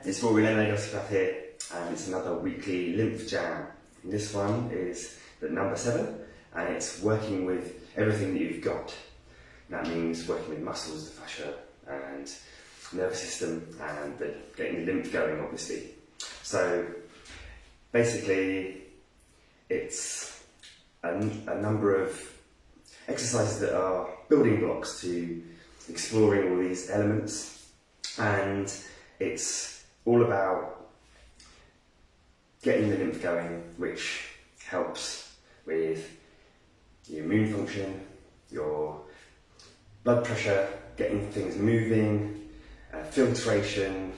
there, it's Rory Lemonade Osteopath here, and it's another weekly lymph jam. And this one is the number 7, and it's working with everything that you've got. That means working with muscles, the fascia, and nervous system, and getting the lymph going, obviously. So basically, it's a number of exercises that are building blocks to exploring all these elements, and it's all about getting the lymph going, which helps with your immune function, your blood pressure, getting things moving, filtration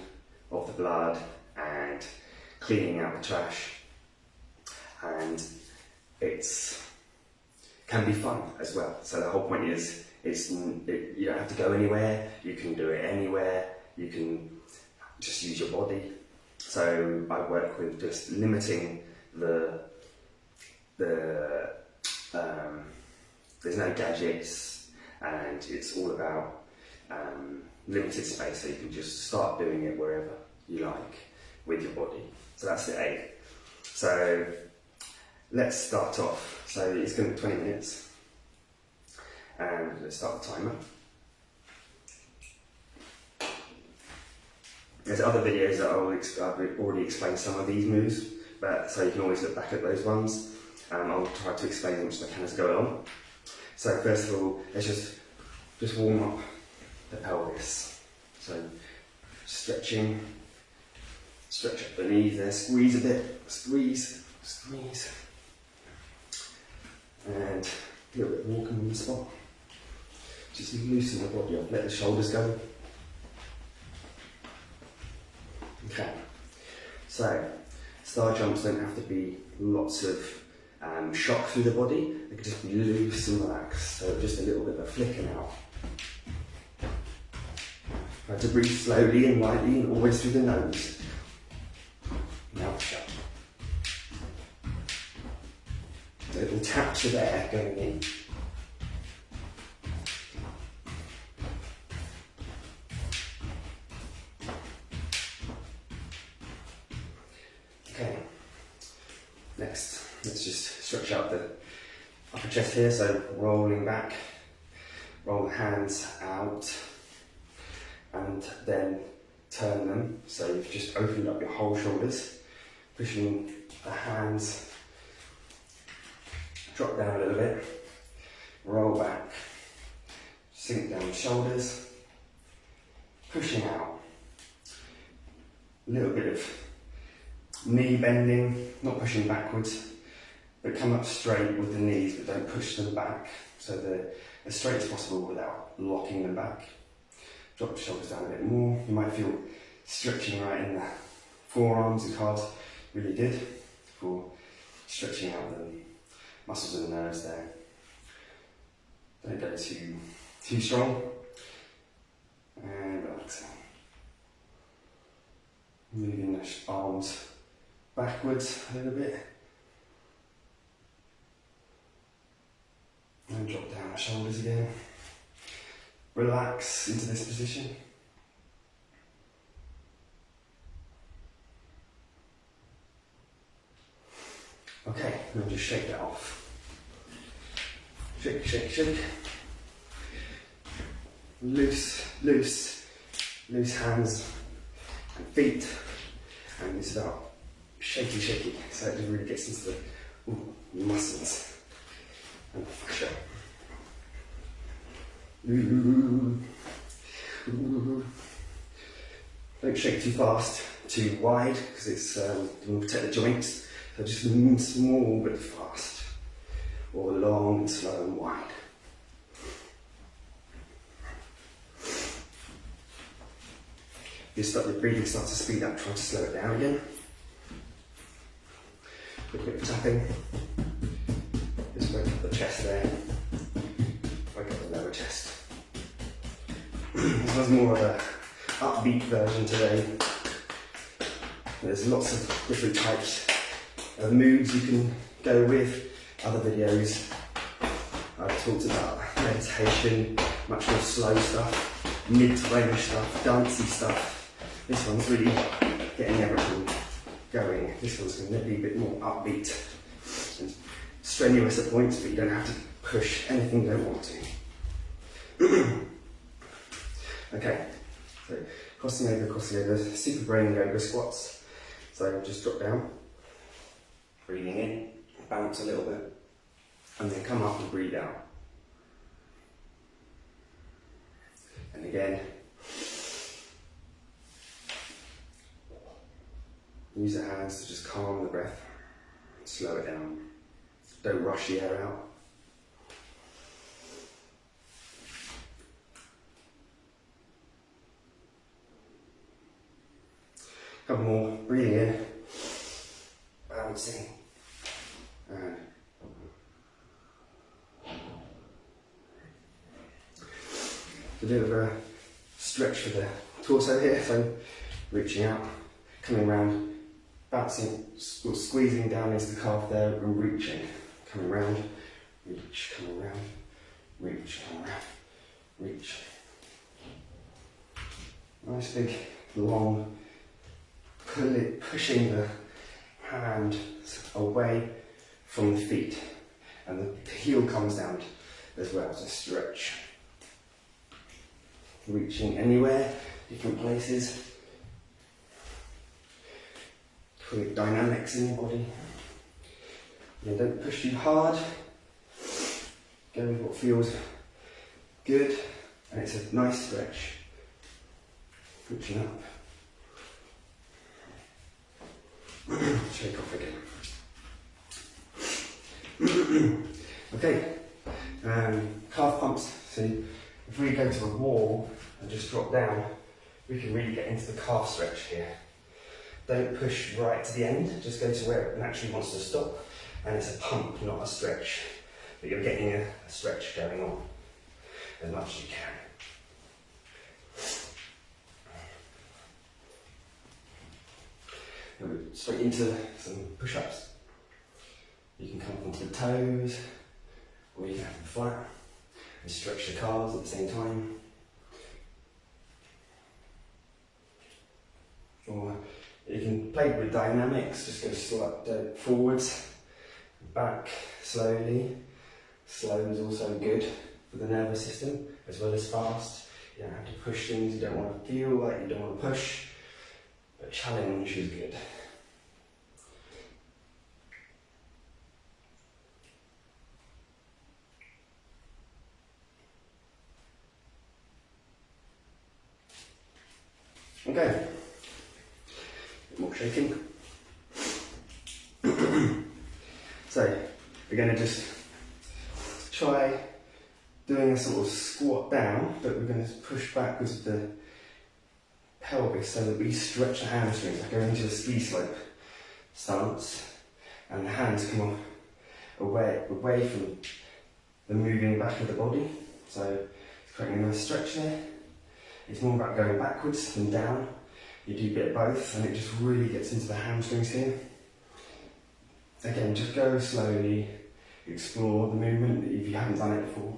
of the blood, and cleaning out the trash. And it can be fun as well. So the whole point is, you don't have to go anywhere, you can do it anywhere, you can just use your body. So I work with just limiting there's no gadgets, and it's all about limited space, so you can just start doing it wherever you like with your body. So that's the aim. So let's start off. So it's going to be 20 minutes, and let's start the timer. There's other videos that I've already explained some of these moves, but so you can always look back at those ones. I'll try to explain as much as I can as go along. So first of all, let's just warm up the pelvis. So stretching, stretch up the knees there, squeeze a bit, squeeze, squeeze, and a little bit of walking on the spot. Just loosen the body up, let the shoulders go. Okay, so star jumps don't have to be lots of shock through the body, they can just be loose and relaxed, so just a little bit of a flicking out. Try to breathe slowly and lightly and always through the nose. Mouth shut. Little taps of air going in. Okay, next, let's just stretch out the upper chest here, so rolling back, roll the hands out, and then turn them, so you've just opened up your whole shoulders, pushing the hands, drop down a little bit, roll back, sink down the shoulders, pushing out, a little bit of knee bending, not pushing backwards, but come up straight with the knees, but don't push them back, so they're as straight as possible without locking them back. Drop the shoulders down a bit more. You might feel stretching right in the forearms and calves, really good for stretching out the muscles and the nerves there. Don't go too strong, and relax. Moving the arms backwards a little bit, and drop down the shoulders again. Relax into this position. Okay, now just shake that off. Shake, shake, shake. Loose, loose, loose hands and feet, and it's about shaky, shaky, so it really gets into the muscles and the fascia. Don't shake too fast, too wide, because it's going to protect the joints. So just small but fast, or long, slow and wide. If your breathing starts to speed up, try to slow it down again. A quick tapping. Just wake up the chest there. Wake up the lower chest. This was more of an upbeat version today. There's lots of different types of moods you can go with. Other videos I've talked about meditation, much more slow stuff, mid-range stuff, dancey stuff, This one's really getting everything going. This one's going to be a bit more upbeat and strenuous at points, but you don't have to push anything you don't want to. Okay, so crossing over, super brain yoga squats. So just drop down, breathing in, bounce a little bit, and then come up and breathe out. And again, use the hands to just calm the breath, slow it down. Don't rush the air out. Couple more, breathing in, bouncing, and a bit of a stretch for the torso here, so reaching out, coming around, bouncing, squeezing down into the calf there and reaching, coming round, reach, coming round, reach, coming round, reach. Nice big, long, pushing the hand away from the feet, and the heel comes down as well, so stretch. Reaching anywhere, different places. Create dynamics in your body. Yeah, don't push too hard. Go with what feels good, and it's a nice stretch. Reaching up. Shake off again. Okay, calf pumps. So if we go to a wall and just drop down, we can really get into the calf stretch here. Don't push right to the end, just go to where it naturally wants to stop, and it's a pump, not a stretch. But you're getting a stretch going on as much as you can. Straight into some push-ups. You can come onto the toes, or you can have them flat and stretch the calves at the same time. Or you can play with dynamics, just go slightly forwards, back slowly. Slow is also good for the nervous system, as well as fast. You don't have to push things you don't want to feel like you don't want to push, but challenge is good. Okay, bit more shaking. So, we're going to just try doing a sort of squat down, but we're going to push backwards with the pelvis so that we stretch the hamstrings. I go into a ski slope stance, and the hands come away from the moving back of the body. So, it's creating a nice stretch there. It's more about going backwards than down. You do a bit of both, and it just really gets into the hamstrings here. Again, just go slowly, explore the movement if you haven't done it before.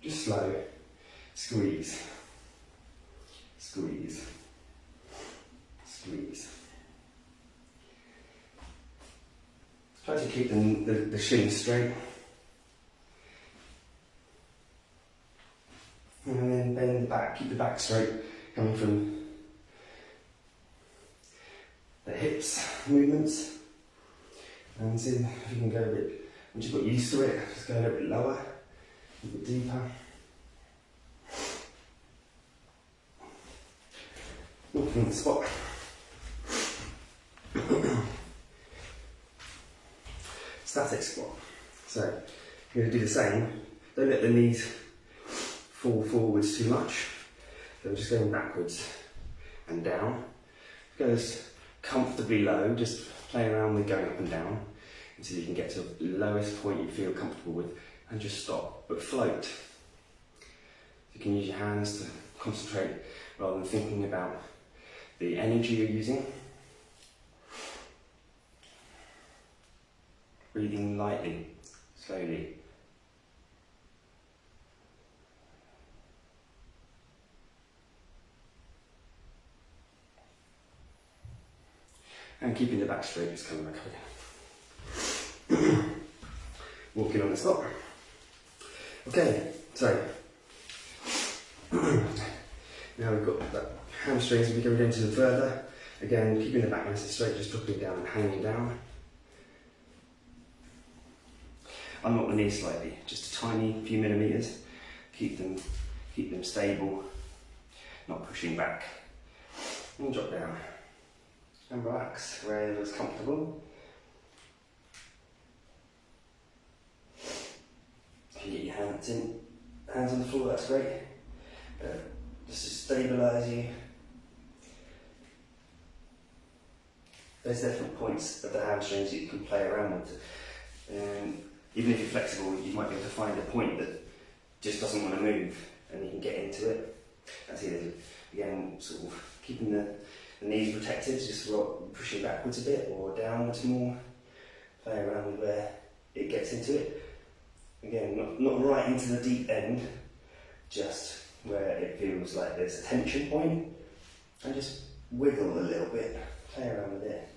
Just slow, squeeze, squeeze, squeeze. Try to keep the shin straight. And then bend the back, keep the back straight, coming from the hips movements. And see if you can go a bit, once you've got used to it, just go a little bit lower, a bit deeper. Walking on the spot. Static squat. So you're going to do the same. Don't let the knees fall forwards too much. So I'm just going backwards and down. Goes comfortably low, just play around with going up and down until you can get to the lowest point you feel comfortable with, and just stop, but float. You can use your hands to concentrate rather than thinking about the energy you're using. Breathing lightly, slowly. And keeping the back straight, just coming back up again. Walking on the spot. Okay, so now we've got that hamstrings, we can go into them further. Again, keeping the back nice and straight, just dropping down and hanging down. Unlock the knees slightly, just a tiny few millimetres. Keep them stable, not pushing back. And drop down. And relax wherever it's comfortable. You can get your hands on the floor, that's great. Just to stabilise you. There's different points of the hamstrings that you can play around with. Even if you're flexible, you might be able to find a point that just doesn't want to move, and you can get into it. That's either, again, sort of keeping the knees protected, just pushing backwards a bit or downwards more. Play around with where it gets into it. Again, not right into the deep end, just where it feels like there's a tension point, and just wiggle a little bit, play around with it,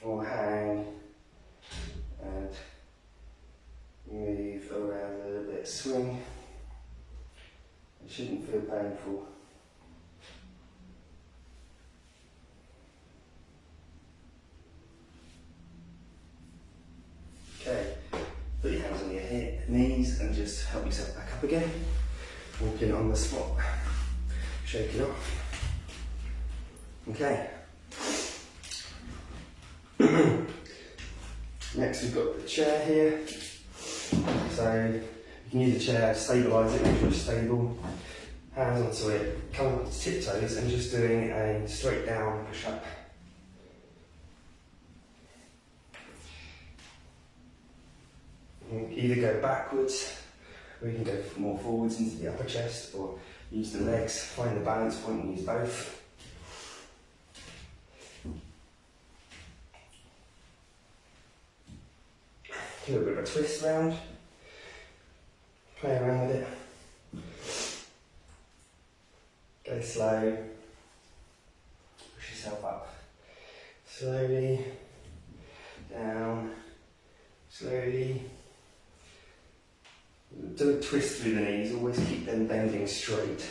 or hang and move around a little bit, swing. It shouldn't feel painful. Okay, put your hands on your knees and just help yourself back up again. Walking on the spot, shake it off. Okay. Next we've got the chair here. So you can use the chair to stabilise it, make sure it's stable. Hands onto it, coming up to tiptoes and just doing a straight down push up. You can either go backwards, or you can go more forwards into the upper chest, or use the legs, find the balance point and use both. A little bit of a twist round, play around with it. Go slow, push yourself up, slowly, down, slowly. Don't twist through the knees, always keep them bending straight.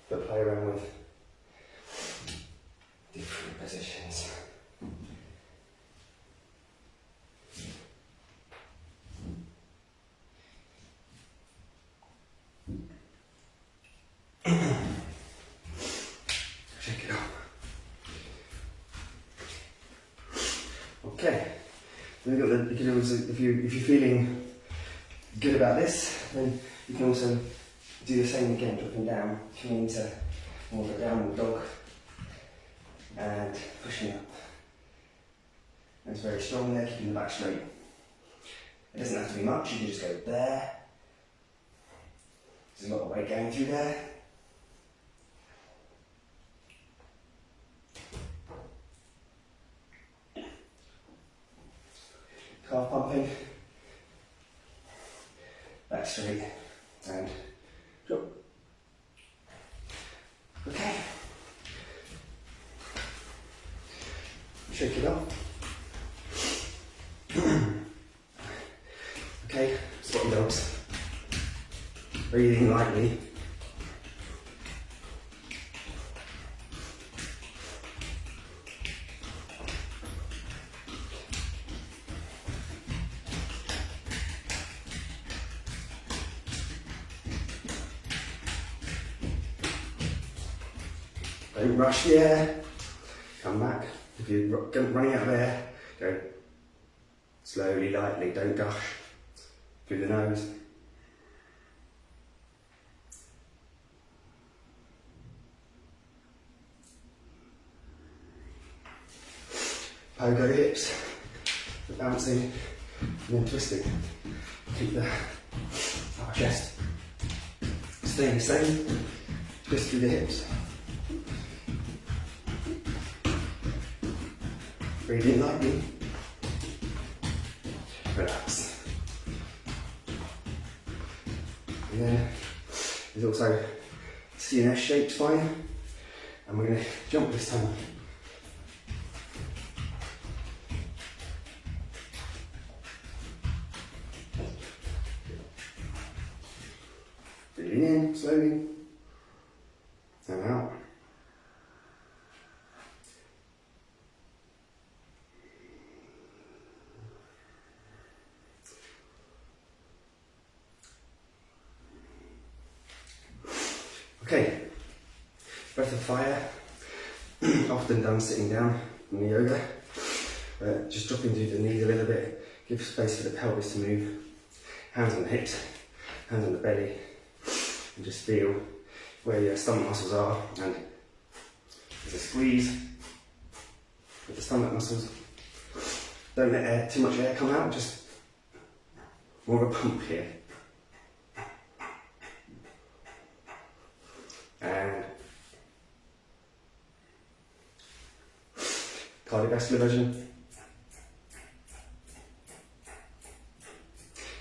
But play around with different positions. Check it out. Okay. You can also, if you're feeling good about this, then you can also do the same again, dropping down, coming into more of a downward dog and pushing up. And it's very strong there, keeping the back straight. It doesn't have to be much, you can just go there. There's a lot of weight going through there. Calf pumping, back straight, and drop. Okay. Shake it up. Okay, squatting dogs. Breathing lightly. Don't rush the air, come back. If you're running out of air, go slowly, lightly, don't gush through the nose. Pogo hips, bouncing and then twisting. Keep the upper chest staying the same, twist through the hips. Breathe in lightly, relax. And then there's also CNS shaped fine, And we're going to jump this time. Breathing in slowly and out. Okay, breath of fire, often done sitting down in the yoga. Just dropping through the knees a little bit, give space for the pelvis to move. Hands on the hips, hands on the belly, and just feel where your stomach muscles are. And there's a squeeze with the stomach muscles. Don't let too much air come out, just more of a pump here. And cardiovascular version.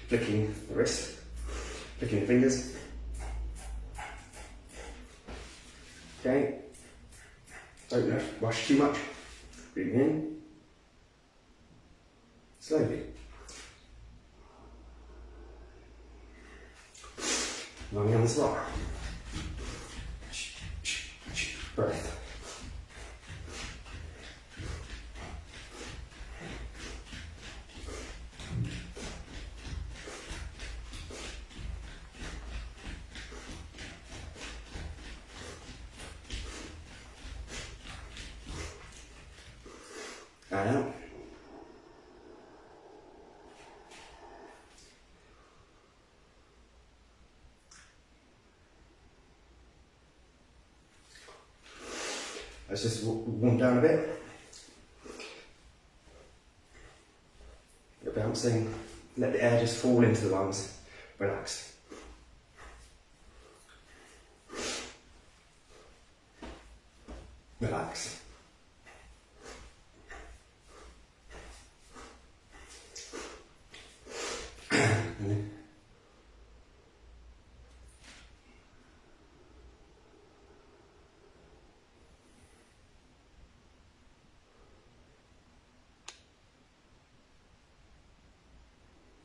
Flicking the wrist, flicking the fingers. Okay. Don't rush too much. Breathing in. Slowly. Lying on the spot. Breath. And out. Let's just warm down a bit. You're bouncing. Let the air just fall into the lungs. Relax. Relax.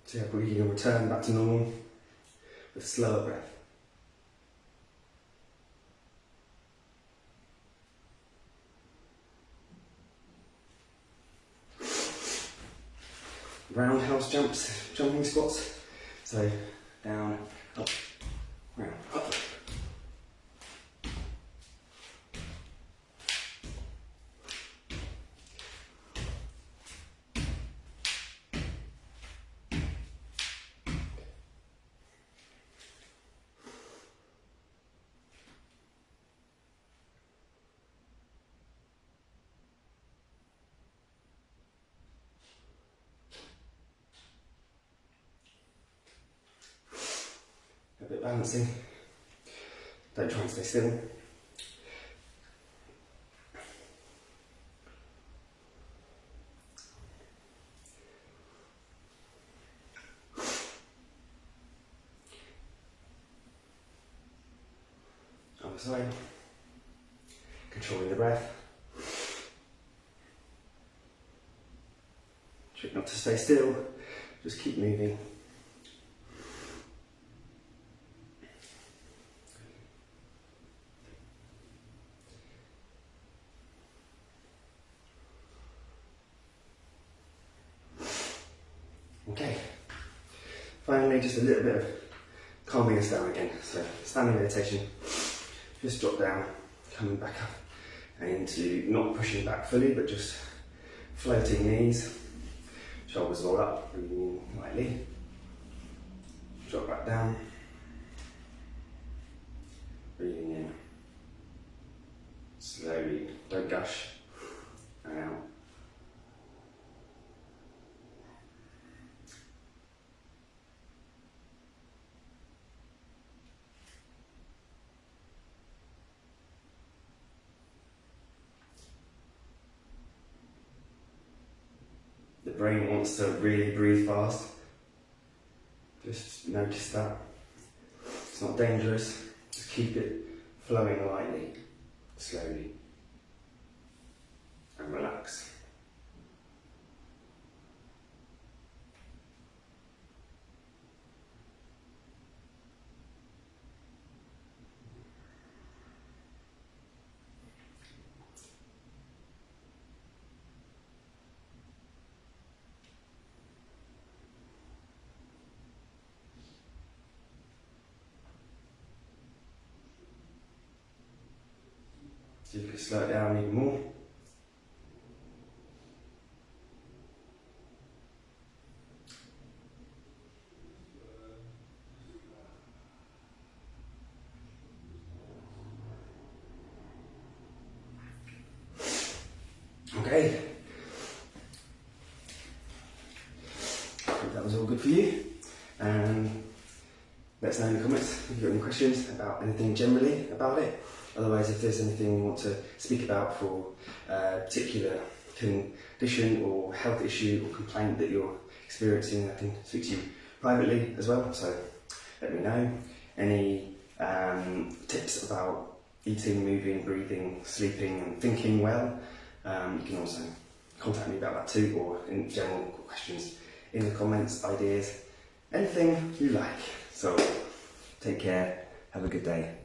So yeah, we can return back to normal with slower breath. Roundhouse jumps, jumping squats. So down, up, round, up. A bit balancing. Don't try and stay still. Other side. Controlling the breath. Try not to stay still. Just keep moving. Okay, finally just a little bit of calming us down again. So standing meditation, just drop down, coming back up and into not pushing back fully but just floating knees, shoulders roll up, breathing in lightly, drop back down, breathing in, slowly, don't gush, and out. The brain wants to really breathe fast. Just notice that. It's not dangerous. Just keep it flowing lightly. slowly, and relax. So you can slow it down even more. Okay. I hope that was all good for you. Let us know in the comments if you've got any questions about anything generally about it. Otherwise, if there's anything you want to speak about for a particular condition or health issue or complaint that you're experiencing, I can speak to you privately as well, so let me know. Any tips about eating, moving, breathing, sleeping and thinking well, you can also contact me about that too, or in general questions in the comments, ideas, anything you like. So take care, have a good day.